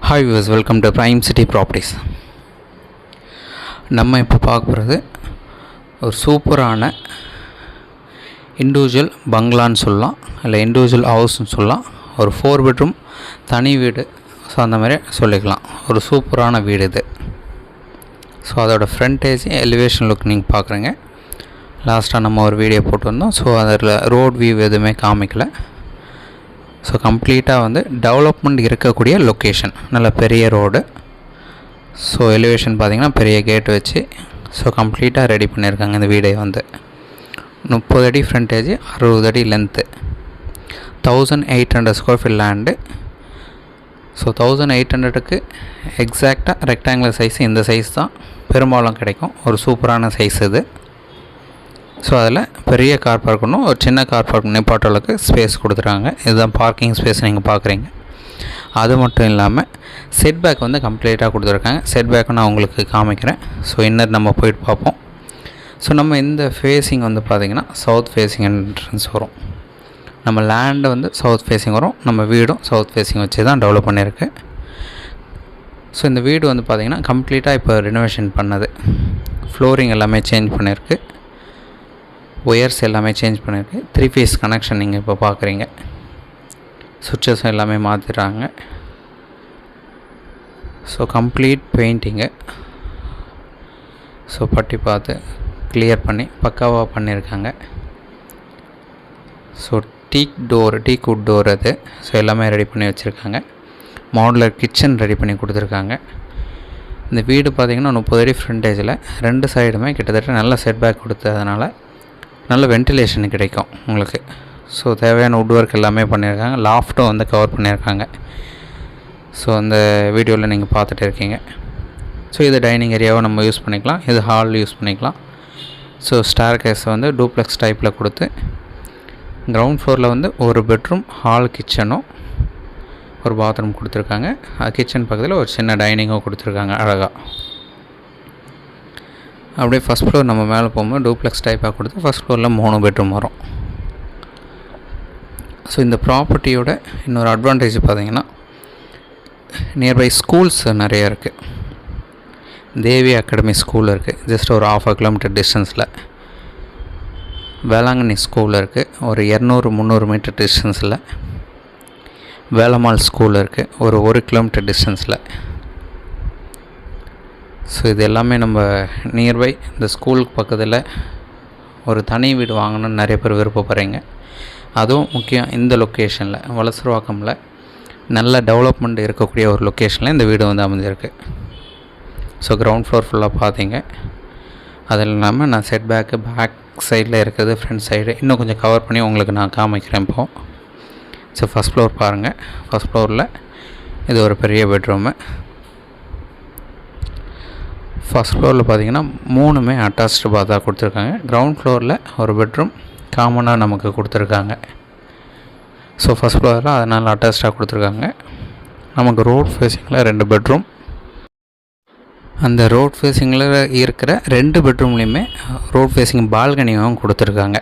Hi viewers, welcome to prime city properties. நம்ம இப்போ பார்க்க போகிறது ஒரு சூப்பரான இண்டிவிஜுவல் பங்களான்னு சொல்லலாம், இல்லை இண்டிவிஜுவல் ஹவுஸ்ன்னு சொல்லலாம். ஒரு 4 பெட்ரூம் தனி வீடு, ஸோ அந்த மாதிரி சொல்லிக்கலாம். ஒரு சூப்பரான வீடு இது. ஸோ அதோட ஃப்ரண்டேஜ் எலிவேஷன் லுக் நீங்கள் பார்க்குறீங்க. லாஸ்ட்டாக நம்ம ஒரு வீடியோ போட்டு வந்தோம். ஸோ அதில் ரோட் வியூ எதுவுமே காமிக்கலை. ஸோ கம்ப்ளீட்டாக வந்து டெவலப்மெண்ட் இருக்கக்கூடிய லொக்கேஷன், நல்ல பெரிய ரோடு. ஸோ எலிவேஷன் பார்த்திங்கன்னா பெரிய கேட் வச்சு ஸோ கம்ப்ளீட்டாக ரெடி பண்ணியிருக்காங்க. இந்த வீடை வந்து 30 அடி ஃப்ரண்டேஜ், 60 அடி length, 1800 square feet land. So 1800க்கு எக்ஸாக்டாக ரெக்டாங்குலர் சைஸ், இந்த சைஸ் தான் பெரும்பாலும் கிடைக்கும். ஒரு சூப்பரான சைஸ் இது. ஸோ அதில் பெரிய கார் பார்க்கணும், ஒரு சின்ன கார் பார்க் நிப்பாட்டலுக்கு ஸ்பேஸ் கொடுத்துருக்காங்க. இதுதான் பார்க்கிங் ஸ்பேஸ் நீங்கள் பார்க்குறீங்க. அது மட்டும் இல்லாமல் செட் பேக் வந்து கம்ப்ளீட்டாக கொடுத்துருக்காங்க. செட் பேக்கை நான் உங்களுக்கு காமிக்கிறேன். ஸோ இன்னர் நம்ம போயிட்டு பார்ப்போம். ஸோ நம்ம இந்த ஃபேஸிங் வந்து பார்த்திங்கன்னா சவுத் ஃபேஸிங் என்ட்ரன்ஸ் வரும். நம்ம லேண்டு வந்து சவுத் ஃபேஸிங் வரும், நம்ம வீடும் சவுத் ஃபேஸிங் வச்சு தான் டெவலப் பண்ணியிருக்கு. ஸோ இந்த வீடு வந்து பார்த்திங்கன்னா கம்ப்ளீட்டாக இப்போ ரினோவேஷன் பண்ணது. ஃப்ளோரிங் எல்லாமே சேஞ்ச் பண்ணியிருக்கு, ஒயர்ஸ் எல்லாமே சேஞ்ச் பண்ணியிருக்கு. 3 ஃபேஸ் கனெக்ஷன் நீங்கள் இப்போ பார்க்குறீங்க. சுவிட்சஸ் எல்லாமே மாற்றிடுறாங்க. So complete painting. So putty பார்த்து கிளியர் பண்ணி பக்காவாக பண்ணியிருக்காங்க. ஸோ டீக்குட் டோர் அது. ஸோ எல்லாமே ரெடி பண்ணி வச்சுருக்காங்க. மாடுலர் கிச்சன் ரெடி பண்ணி கொடுத்துருக்காங்க. இந்த வீடு பார்த்திங்கன்னா 30 அடி ஃப்ரண்டேஜில் 2 சைடுமே கிட்டத்தட்ட நல்ல செட்பேக் கொடுத்ததுனால நல்ல வென்டிலேஷன் கிடைக்கும் உங்களுக்கு. ஸோ தேவையான வுட் ஒர்க் எல்லாமே பண்ணியிருக்காங்க. லாஃப்ட்டும் வந்து கவர் பண்ணியிருக்காங்க. ஸோ அந்த வீடியோவில் நீங்கள் பார்த்துட்டு இருக்கீங்க. ஸோ இது டைனிங் ஏரியாவை நம்ம யூஸ் பண்ணிக்கலாம், இது ஹால் யூஸ் பண்ணிக்கலாம். ஸோ ஸ்டார் கேஸை வந்து டூப்ளெக்ஸ் டைப்பில் கொடுத்து கிரவுண்ட் ஃப்ளோரில் வந்து ஒரு பெட்ரூம், ஹால், கிச்சனும் ஒரு பாத்ரூம் கொடுத்துருக்காங்க. கிச்சன் பக்கத்தில் ஒரு சின்ன டைனிங்கும் கொடுத்துருக்காங்க அழகாக. அப்படியே ஃபஸ்ட் ஃப்ளோர் நம்ம மேலே போகும்போது டூப்ளெக்ஸ் டைப்பாக கொடுத்து ஃபஸ்ட் ஃப்ளோரில் 3 பெட்ரூம் வரும். ஸோ இந்த ப்ராப்பர்ட்டியோட இன்னொரு அட்வான்டேஜ் பார்த்திங்கன்னா நியர்பை ஸ்கூல்ஸ் நிறையா இருக்குது. தேவி அகாடமி ஸ்கூல் இருக்குது, ஜஸ்ட் ஒரு 1/2 கிலோமீட்டர் டிஸ்டன்ஸில். வேளாங்கண்ணி ஸ்கூல் இருக்குது, ஒரு 200-300 மீட்டர் டிஸ்டன்ஸில். வேலம்மாள் ஸ்கூல் இருக்குது, ஒரு 1 கிலோமீட்டர் டிஸ்டன்ஸில். ஸோ இது எல்லாமே நம்ம நியர்பை. இந்த ஸ்கூலுக்கு பக்கத்தில் ஒரு தனி வீடு வாங்கணும்னு நிறைய பேர் விருப்பப்படுறீங்க. அதுவும் முக்கியம் இந்த லொக்கேஷனில், வலசரவாக்கமில் நல்ல டெவலப்மெண்ட் இருக்கக்கூடிய ஒரு லொக்கேஷனில் இந்த வீடு வந்து அமைஞ்சிருக்கு. ஸோ கிரவுண்ட் ஃப்ளோர் ஃபுல்லாக பார்த்தீங்க. அதில் இல்லாமல் நான் செட் பேக் சைடில் இருக்கிறது, ஃப்ரண்ட் சைடு இன்னும் கொஞ்சம் கவர் பண்ணி உங்களுக்கு நான் காமிக்கிறேன் இப்போது. ஸோ ஃபஸ்ட் ஃப்ளோர் பாருங்கள். ஃபஸ்ட் ஃப்ளோரில் இது ஒரு பெரிய பெட்ரூமு. ஃபஸ்ட் ஃப்ளோரில் பார்த்திங்கன்னா 3மே அட்டாச்டு பாத்தாக கொடுத்துருக்காங்க. கிரவுண்ட் ஃப்ளோரில் ஒரு பெட்ரூம் காமனாக நமக்கு கொடுத்துருக்காங்க. ஸோ ஃபஸ்ட் ஃப்ளோரில் அதனால் அட்டாச்சாக கொடுத்துருக்காங்க. நமக்கு ரோட் ஃபேஸிங்கில் 2 பெட்ரூம். அந்த ரோட் ஃபேஸிங்கில் இருக்கிற 2 பெட்ரூம்லேயுமே ரோட் ஃபேஸிங் பால்கனியும் கொடுத்துருக்காங்க.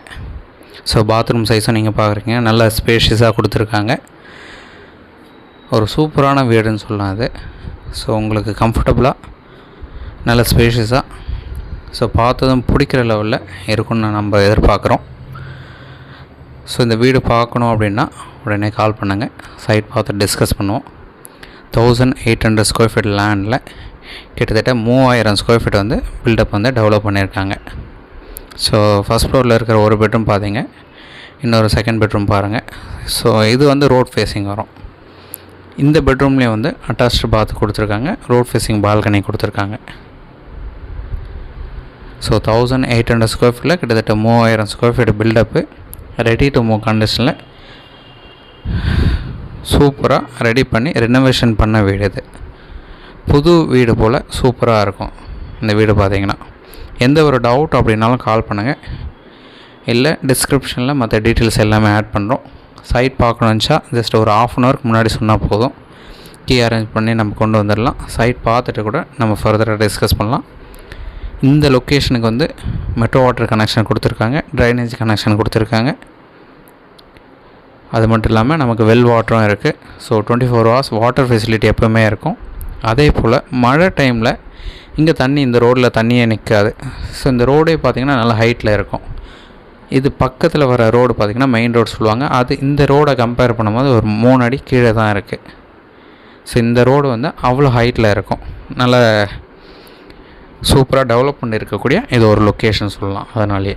ஸோ பாத்ரூம் சைஸும் நீங்கள் பார்க்குறீங்க, நல்ல ஸ்பேஷியஸாக கொடுத்துருக்காங்க. ஒரு சூப்பரான வீடுன்னு சொல்லலாம் அது. ஸோ உங்களுக்கு கம்ஃபர்டபுளாக நல்ல ஸ்பேஷியஸாக, ஸோ பார்த்ததும் பிடிக்கிற லெவலில் இருக்குன்னு நம்ம எதிர்பார்க்குறோம். ஸோ இந்த வீடு பார்க்கணும் அப்படின்னா உடனே கால் பண்ணுங்கள், சைட் பார்த்து டிஸ்கஸ் பண்ணுவோம். 1800 ஸ்கொயர் ஃபீட் லேண்டில் கிட்டத்தட்ட 3000 ஸ்கொயர் ஃபீட் வந்து பில்டப் வந்து டெவலப் பண்ணியிருக்காங்க. ஸோ ஃபஸ்ட் ஃப்ளோரில் இருக்கிற ஒரு பெட்ரூம் பார்த்தீங்க, இன்னொரு செகண்ட் பெட்ரூம் பாருங்கள். ஸோ இது வந்து ரோட் ஃபேஸிங் வரும். இந்த பெட்ரூம்லேயே வந்து அட்டாச்டு பாத் கொடுத்துருக்காங்க, ரோட் ஃபேஸிங் பால்கனி கொடுத்துருக்காங்க. ஸோ 1800 ஸ்கொயர் ஃபீட்டில் கிட்டத்தட்ட 3000 square feet built up, ready to move கண்டிஷனில் சூப்பராக ரெடி பண்ணி ரெனோவேஷன் பண்ண வீடு இது. புது வீடு போல் சூப்பராக இருக்கும் இந்த வீடு பார்த்திங்கன்னா. எந்த ஒரு டவுட் அப்படின்னாலும் கால் பண்ணுங்கள், இல்லை டிஸ்கிரிப்ஷனில் மற்ற டீட்டெயில்ஸ் எல்லாமே ஆட் பண்ணுறோம். சைட் பார்க்கணுன்னுச்சா ஜஸ்ட் ஒரு 1/2 அன் ஹவருக்கு முன்னாடி சொன்னால் போதும், கீ அரேஞ்ச் பண்ணி நம்ம கொண்டு வந்துடலாம். சைட் பார்த்துட்டு கூட நம்ம ஃபர்தராக டிஸ்கஸ் பண்ணலாம். இந்த லொக்கேஷனுக்கு வந்து மெட்ரோ வாட்டர் கனெக்ஷன் கொடுத்துருக்காங்க, ட்ரைனேஜ் கனெக்ஷன் கொடுத்துருக்காங்க. அது மட்டும் இல்லாமல் நமக்கு வெல் வாட்டரும் இருக்குது. ஸோ 24 hours வாட்டர் ஃபெசிலிட்டி எப்போவுமே இருக்கும். அதே போல் மழை டைமில் இங்கே இந்த ரோடில் தண்ணியே நிற்காது. ஸோ இந்த ரோடே பார்த்திங்கன்னா நல்லா ஹைட்டில் இருக்கும். இது பக்கத்தில் வர ரோடு பார்த்திங்கன்னா மெயின் ரோடு சொல்லுவாங்க. அது இந்த ரோடை கம்பேர் பண்ணும்போது ஒரு 3 அடி கீழே தான் இருக்குது. ஸோ இந்த ரோடு வந்து அவ்வளோ ஹைட்டில் இருக்கும். நல்ல சூப்பராக டெவலப் பண்ணி இருக்கக்கூடிய இது ஒரு லொக்கேஷன் சொல்லலாம். அதனாலேயே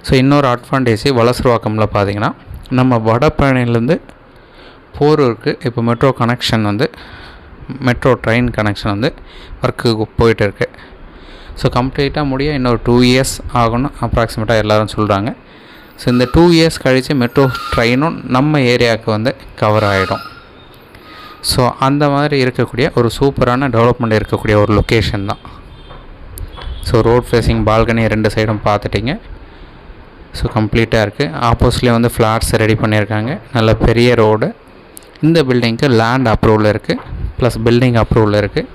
ஸோ இன்னொரு அட்வான்டேஜ் வலசரவாக்கமில் பார்த்திங்கன்னா நம்ம வடபழனிலேருந்து போரூருக்கு இப்போ மெட்ரோ கனெக்ஷன் வந்து மெட்ரோ ட்ரெயின் கனெக்ஷன் வந்து ஒர்க்குக்கு போயிட்டு இருக்குது. ஸோ கம்ப்ளீட்டாக முடிய இன்னொரு 2 years ஆகணும் அப்ராக்சிமேட்டாக எல்லோரும் சொல்கிறாங்க. ஸோ இந்த 2 years கழித்து மெட்ரோ ட்ரெயினும் நம்ம ஏரியாவுக்கு வந்து கவர் ஆகிடும். ஸோ அந்த மாதிரி இருக்கக்கூடிய ஒரு சூப்பரான டெவலப்மெண்ட் இருக்கக்கூடிய ஒரு லொக்கேஷன் தான். ஸோ ரோட் ஃபேஸிங் பால்கனி 2 சைடும் பார்த்துட்டிங்க. ஸோ கம்ப்ளீட்டாக இருக்குது. ஆப்போசிட்லேயே வந்து ஃப்ளாட்ஸ் ரெடி பண்ணியிருக்காங்க. நல்ல பெரிய ரோடு. இந்த பில்டிங்க்கு லேண்ட் அப்ரூவல் இருக்குது, ப்ளஸ் பில்டிங் அப்ரூவல் இருக்குது.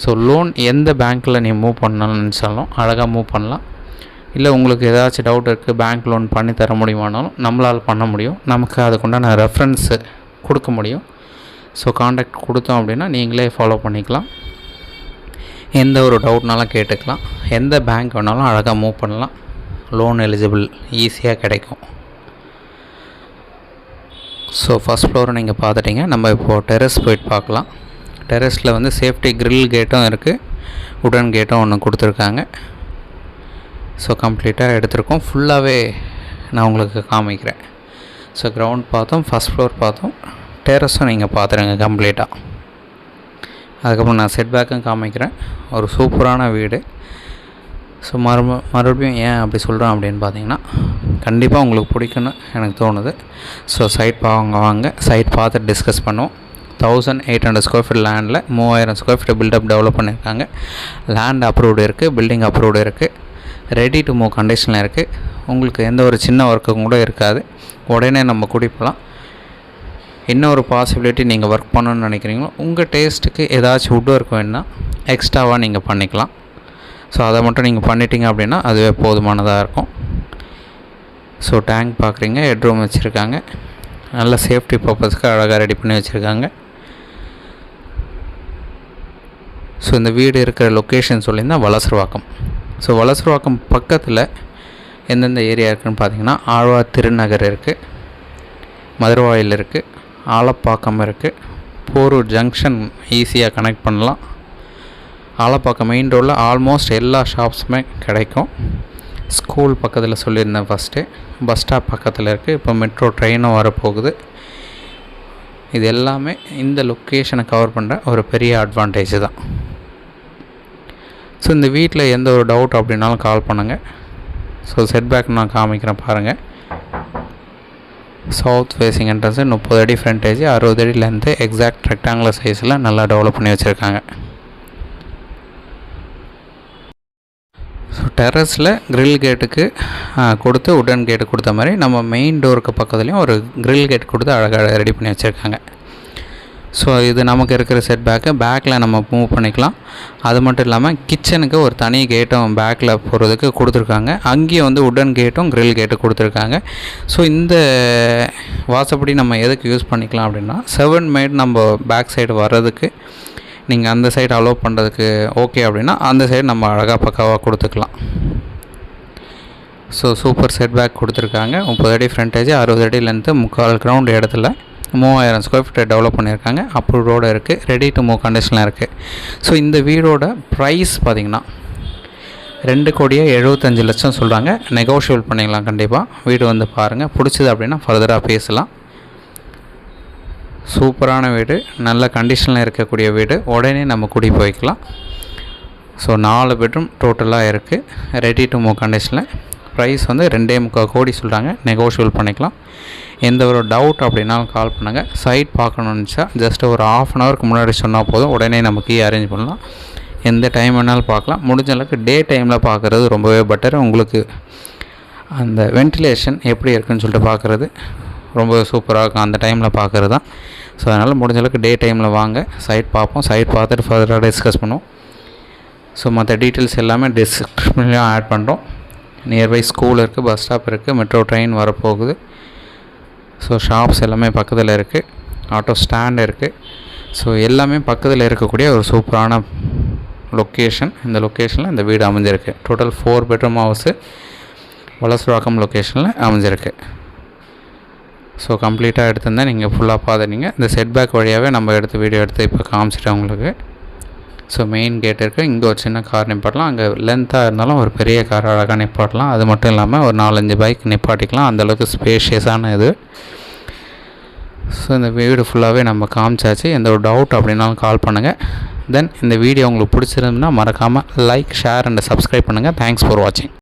ஸோ லோன் எந்த பேங்க்கில் நீ மூவ் பண்ணணும்னு நினச்சாலும் அழகாக மூவ் பண்ணலாம். இல்லை உங்களுக்கு ஏதாச்சும் டவுட் இருக்குது, பேங்க் லோன் பண்ணி தர முடியுமானாலும் நம்மளால் பண்ண முடியும். நமக்கு அதுக்குண்டான ரெஃபரன்ஸு கொடுக்க முடியும். ஸோ காண்டாக்ட் கொடுத்தோம் அப்படின்னா நீங்களே ஃபாலோ பண்ணிக்கலாம். எந்த ஒரு டவுட்னாலும் கேட்டுக்கலாம். எந்த பேங்க் வேணாலும் அழகாக மூவ் பண்ணலாம். லோன் எலிஜிபிள் ஈஸியாக கிடைக்கும். ஸோ ஃபஸ்ட் ஃப்ளோரை நீங்கள் பார்த்துட்டிங்க. நம்ம இப்போது டெரஸ் போயிட்டு பார்க்கலாம். டெரஸில் வந்து சேஃப்டி கிரில் கேட்டும் இருக்குது, உடன் கேட்டும் ஒன்று கொடுத்துருக்காங்க. ஸோ கம்ப்ளீட்டாக எடுத்திருக்கோம். ஃபுல்லாகவே நான் உங்களுக்கு காமிக்கிறேன். ஸோ கிரவுண்ட் பார்த்தோம், ஃபஸ்ட் ஃப்ளோர் பார்த்தோம், டெரஸும் நீங்கள் பார்த்துருங்க கம்ப்ளீட்டாக. அதுக்கப்புறம் நான் செட் பேக்கும் காமிக்கிறேன். ஒரு சூப்பரான வீடு. ஸோ மறுபடியும் ஏன் அப்படி சொல்கிறேன் அப்படின்னு பார்த்தீங்கன்னா, கண்டிப்பாக உங்களுக்கு பிடிக்குன்னு எனக்கு தோணுது. ஸோ சைட் வாங்க சைட் பார்த்துட்டு டிஸ்கஸ் பண்ணுவோம். 1800 ஸ்கொயர் ஃபீட் லேண்டில் 3000 ஸ்கொயர் ஃபீட் பில்டப் டெவலப் பண்ணியிருக்காங்க. லேண்ட் அப்ரூவ்டு இருக்குது, பில்டிங் அப்ரூவ்டு இருக்குது, ரெடி டு மூவ் கண்டிஷனில் இருக்குது. உங்களுக்கு எந்த ஒரு சின்ன ஒர்க்கும் கூட இருக்காது, உடனே நம்ம குடிப்பலாம். இன்னொரு பாசிபிலிட்டி, நீங்கள் ஒர்க் பண்ணணுன்னு நினைக்கிறீங்களோ உங்கள் டேஸ்ட்டுக்கு ஏதாச்சும் வுட் ஒர்க் வேணுன்னா எக்ஸ்ட்ராவாக நீங்கள் பண்ணிக்கலாம். ஸோ அதை மட்டும் நீங்கள் பண்ணிட்டீங்க அப்படின்னா அதுவே போதுமானதாக இருக்கும். ஸோ டேங்க் பார்க்குறீங்க, ஹெட்ரூம் வச்சுருக்காங்க. நல்ல சேஃப்டி பர்பஸ்க்கு அழகாக ரெடி பண்ணி வச்சுருக்காங்க. ஸோ இந்த வீடு இருக்கிற லொக்கேஷன் சொல்லியிருந்தால் வலசரவாக்கம். ஸோ வலசரவாக்கம் பக்கத்தில் எந்தெந்த ஏரியா இருக்குதுன்னு பார்த்தீங்கன்னா, ஆழ்வார் திருநகர் இருக்குது, மதுரவாயில் இருக்குது, ஆலப்பாக்கம் இருக்குது, போரூர் ஜங்ஷன் ஈஸியாக கனெக்ட் பண்ணலாம். ஆலப்பாக்கம் மெயின் ரோடில் ஆல்மோஸ்ட் எல்லா ஷாப்ஸுமே கிடைக்கும். ஸ்கூல் பக்கத்தில் சொல்லியிருந்தேன் ஃபஸ்ட்டு. பஸ் ஸ்டாப் பக்கத்தில் இருக்குது. இப்போ மெட்ரோ ட்ரெயினும் வரப்போகுது. இது எல்லாமே இந்த லொக்கேஷனை கவர் பண்ணுற ஒரு பெரிய அட்வான்டேஜ் தான். ஸோ இந்த வீட்டில் எந்த ஒரு டவுட் அப்படின்னாலும் கால் பண்ணுங்கள். ஸோ செட்பேக் நான் காமிக்கிறேன் பாருங்கள். சவுத் ஃபேஸிங் என்ட்ரன்ஸு 30 அடி ஃப்ரண்டேஜ், 60 அடி லென்த்து, எக்ஸாக்ட் ரெக்டாங்குலர் சைஸில் நல்லா டெவலப் பண்ணி வச்சுருக்காங்க. ஸோ டெரஸில் கிரில் கேட்டுக்கு கொடுத்து உடன் கேட்டு கொடுத்த மாதிரி நம்ம மெயின் டோருக்கு பக்கத்துலேயும் ஒரு கிரில் கேட் கொடுத்து அழகாக ரெடி பண்ணி வச்சுருக்காங்க. ஸோ இது நமக்கு இருக்கிற செட் பேக்கில் நம்ம மூவ் பண்ணிக்கலாம். அது மட்டும் இல்லாமல் கிச்சனுக்கு ஒரு தனி கேட்டும் பேக்கில் போகிறதுக்கு கொடுத்துருக்காங்க. அங்கேயும் வந்து உடன் கேட்டும் கிரில் கேட்டும் கொடுத்துருக்காங்க. ஸோ இந்த வாசப்படி நம்ம எதுக்கு யூஸ் பண்ணிக்கலாம் அப்படின்னா, 7 மேட் நம்ம பேக் சைடு வர்றதுக்கு நீங்கள் அந்த சைடு அலோவ் பண்ணுறதுக்கு ஓகே அப்படின்னா அந்த சைடு நம்ம அழகாக பக்காவாக கொடுத்துக்கலாம். ஸோ சூப்பர் செட் பேக் கொடுத்துருக்காங்க. 30 அடி ஃப்ரண்டேஜ், 60 அடி லென்த்து, 3/4 கிரவுண்ட் இடத்துல 3000 ஸ்கொயர் ஃபீட் டெவலப் பண்ணியிருக்காங்க. அப்ரூவ்டோடு இருக்குது, ரெடி டு மூவ் கண்டிஷனில் இருக்குது. ஸோ இந்த வீடோட ப்ரைஸ் பார்த்திங்கன்னா 2,75,00,000 சொல்கிறாங்க. நெகோஷியபிள் பண்ணிக்கலாம் கண்டிப்பாக. வீடு வந்து பாருங்கள், பிடிச்சது அப்படின்னா ஃபர்தராக பேசலாம். சூப்பரான வீடு, நல்ல கண்டிஷனில் இருக்கக்கூடிய வீடு, உடனே நம்ம குடி போய்க்கலாம். ஸோ 4 பெட்ரூம் டோட்டலாக இருக்குது, ரெடி டு மூவ் கண்டிஷனில். ப்ரைஸ் வந்து 2.25 கோடி சொல்கிறாங்க. நெகோஷியபிள் பண்ணிக்கலாம். எந்த ஒரு டவுட் அப்படின்னாலும் கால் பண்ணுங்கள். சைட் பார்க்கணுன்னுச்சா ஜஸ்ட்டு ஒரு 1/2 அன் ஹவருக்கு முன்னாடி சொன்னால் போதும், உடனே நம்ம கீ அரேஞ்ச் பண்ணலாம். எந்த டைம் வேணாலும் பார்க்கலாம். முடிஞ்ச அளவுக்கு டே டைமில் பார்க்குறது ரொம்பவே பெட்டர். உங்களுக்கு அந்த வென்டிலேஷன் எப்படி இருக்குதுன்னு சொல்லிட்டு பார்க்குறது ரொம்ப சூப்பராக இருக்கும் அந்த டைமில் பார்க்குறது தான். ஸோ அதனால் முடிஞ்ச அளவுக்கு டே டைமில் வாங்க, சைட் பார்ப்போம். சைட் பார்த்துட்டு ஃபர்தராக டிஸ்கஸ் பண்ணுவோம். ஸோ மற்ற டீட்டெயில்ஸ் எல்லாமே டிஸ்கிரிப்ஷன்லேயும் ஆட் பண்ணுறோம். நியர்பை ஸ்கூல் இருக்குது, பஸ் ஸ்டாப் இருக்குது, மெட்ரோ ட்ரெயின் வரப்போகுது. ஸோ ஷாப்ஸ் எல்லாமே பக்கத்தில் இருக்குது, ஆட்டோ ஸ்டாண்ட் இருக்குது. ஸோ எல்லாமே பக்கத்தில் இருக்கக்கூடிய ஒரு சூப்பரான லொக்கேஷன். இந்த லொக்கேஷனில் இந்த வீடு அமைஞ்சிருக்கு. டோட்டல் 4 பெட்ரூம் ஹவுஸு வலசரவாக்கம் லொக்கேஷனில் அமைஞ்சிருக்கு. ஸோ கம்ப்ளீட்டாக எடுத்திருந்தால் நீங்கள் ஃபுல்லாக பார்த்துட்டீங்க. இந்த செட்பேக் வழியாகவே நம்ம வீடியோ எடுத்து இப்போ காமிச்சிட்டேன் உங்களுக்கு. ஸோ மெயின் கேட் இருக்குது. இங்கே ஒரு சின்ன கார் நிப்பாட்டலாம். அங்கே லென்த்தாக இருந்தாலும் ஒரு பெரிய கார் அழகாக நிப்பாட்டலாம். அது மட்டும் இல்லாமல் ஒரு 4-5 பைக் நிப்பாட்டிக்கலாம். அந்தளவுக்கு ஸ்பேஷியஸான இது. ஸோ இந்த வீடு ஃபுல்லாகவே நம்ம காமிச்சாச்சு. எந்த ஒரு டவுட் அப்படின்னாலும் கால் பண்ணுங்கள். தென் இந்த வீடியோ உங்களுக்கு பிடிச்சிருந்துன்னா மறக்காமல் லைக், ஷேர் அண்ட் சப்ஸ்கிரைப் பண்ணுங்கள். தேங்க்ஸ் ஃபார் வாட்சிங்.